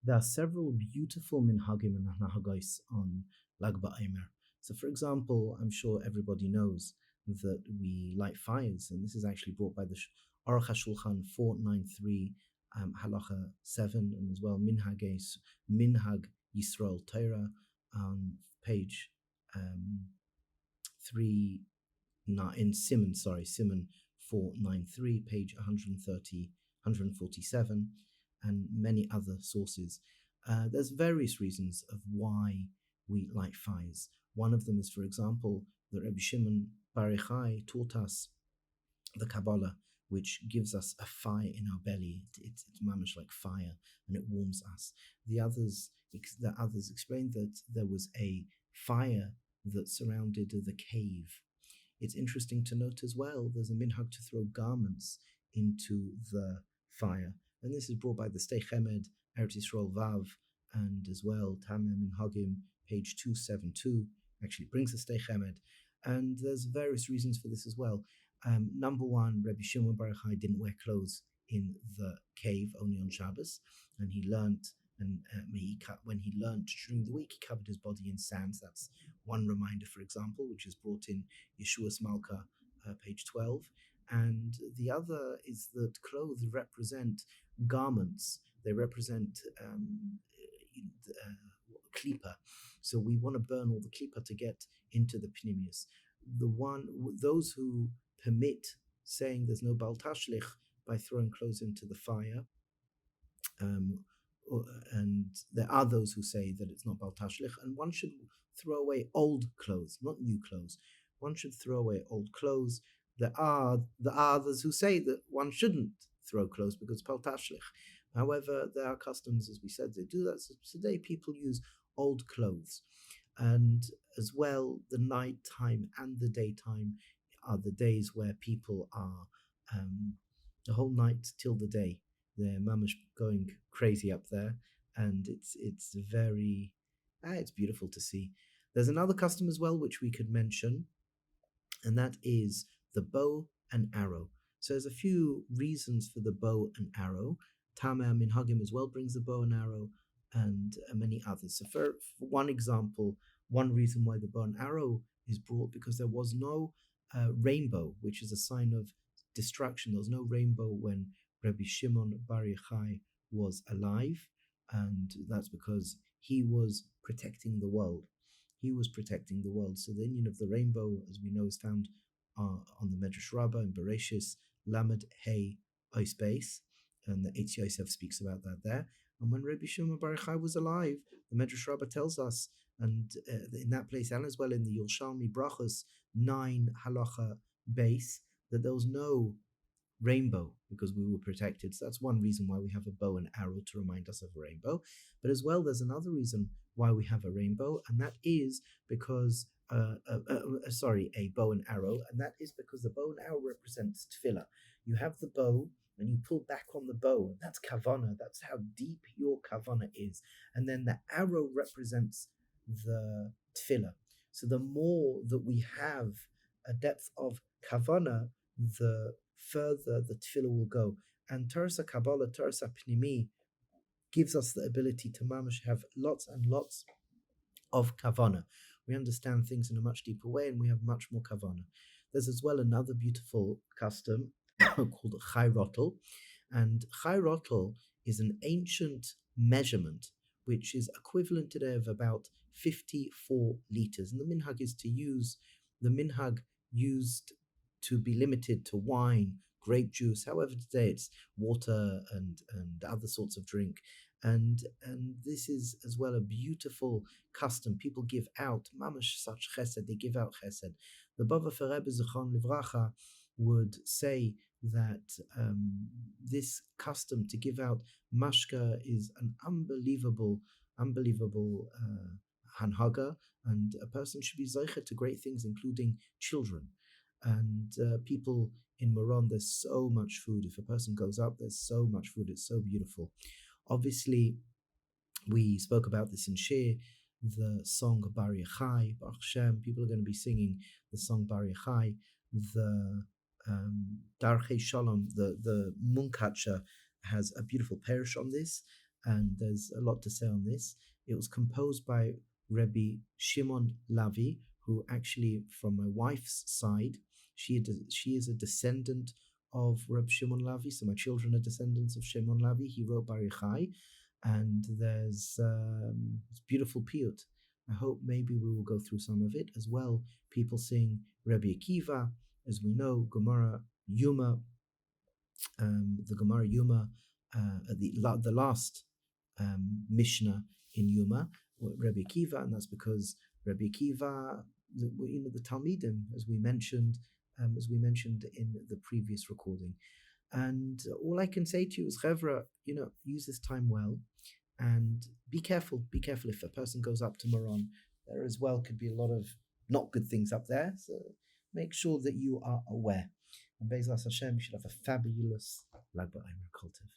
There are several beautiful minhagim and nahagos on BaOmer. So, for example, I'm sure everybody knows that we light fires, and this is actually brought by the Aruch HaShulchan 493, Halacha 7, and as well Minhag Yisrael Torah on page 3, in Simon 493, page 147, and many other sources. There's various reasons of why we light fires. One of them is, for example, that Rabbi Shimon Bar Yochai taught us the Kabbalah, which gives us a fire in our belly. It's mamish like fire, and it warms us. The others explained that there was a fire that surrounded the cave. It's interesting to note as well, there's a minhag to throw garments into the fire. And this is brought by the Stei Chemed, Eretz Yisrael Vav, and as well, Tameh Minhagim, page 272, actually brings the Stei Chemed. And there's various reasons for this as well. Number one, Rabbi Shimon Bar Yochai didn't wear clothes in the cave, only on Shabbos. And he learned, and when he learned during the week, he covered his body in sand. That's one reminder, for example, which is brought in Yeshua's Malka, page 12. And the other is that clothes represent garments. They represent klipa. So we want to burn all the klipa to get into the pnimius. Those who permit saying there's no bal tashlich by throwing clothes into the fire, and there are those who say that it's not bal tashlich, and one should throw away old clothes, not new clothes. One should throw away old clothes. There are others who say that one shouldn't throw clothes because bal tashlich. However, there are customs, as we said, they do that. So today people use old clothes. And as well, the nighttime and the daytime are the days where people are the whole night till the day. They're mamish going crazy up there, and it's very it's beautiful to see. There's another custom as well which we could mention, and that is the bow and arrow. So there's a few reasons for the bow and arrow. Tameh Minhagim as well brings the bow and arrow, and many others. So for one example, one reason why the bow and arrow is brought, because there was no rainbow, which is a sign of destruction. There was no rainbow when Rabbi Shimon Bar Yochai was alive, and that's because he was protecting the world. He was protecting the world. So the union of the rainbow, as we know, is found on the Medrash Rabbah in Bereshis, Lamed Hey Ois Beis, and the Eitz Yosef speaks about that there. And when Rabbi Shimon Bar Yochai was alive, the Medrash Rabbah tells us, and in that place, and as well in the Yerushalmi Brachos 9 Halacha base, that there was no rainbow because we were protected. So that's one reason why we have a bow and arrow, to remind us of a rainbow. But as well, there's another reason why we have a rainbow, and that is because a bow and arrow, and that is because the bow and arrow represents tefillah. You have the bow and you pull back on the bow, and that's kavanah. That's how deep your kavanah is. And then the arrow represents the tefillah. So the more that we have a depth of kavanah, the further the tefillah will go. And Teresa Kabbalah, Teresa Pnimi, gives us the ability to mamash have lots and lots of kavanah. We understand things in a much deeper way, and we have much more kavanah. There's as well another beautiful custom called Chai Rotel, and Chai Rotel is an ancient measurement which is equivalent today of about 54 liters. And the minhag is to use the minhag used to be limited to wine, grape juice. However, today it's water and other sorts of drink. And this is as well a beautiful custom. People give out mamash such chesed. They give out chesed. The Bava Rebbe Zichron Livracha would say that this custom to give out mashka is an unbelievable hanhaga, and a person should be zeicher to great things, including children. And people in Moron, there's so much food. If a person goes up, there's so much food. It's so beautiful. Obviously, we spoke about this in Shir, the song Bar Yochai, Baruch Hashem. People are going to be singing the song Bar Yochai. The Darchei Shalom, the Munkacher, has a beautiful parish on this. and there's a lot to say on this. It was composed by Rabbi Shimon Lavi, who actually, from my wife's side, she is a descendant of Rabbi Shimon Lavi, so my children are descendants of Shimon Lavi. He wrote Barichai, and there's beautiful piyut. I hope maybe we will go through some of it as well. People sing Rabbi Akiva, as we know, Gemara Yuma, the Gemara Yuma, the last Mishnah in Yuma, Rabbi Akiva, and that's because Rabbi Akiva, the Talmidim, as we mentioned in the previous recording. And all I can say to you is, Chevra, use this time well, and be careful. Be careful if a person goes up to Maron. There as well could be a lot of not good things up there, so make sure that you are aware. And Be'ezras Hashem, you should have a fabulous Lag BaOmer Kultiv.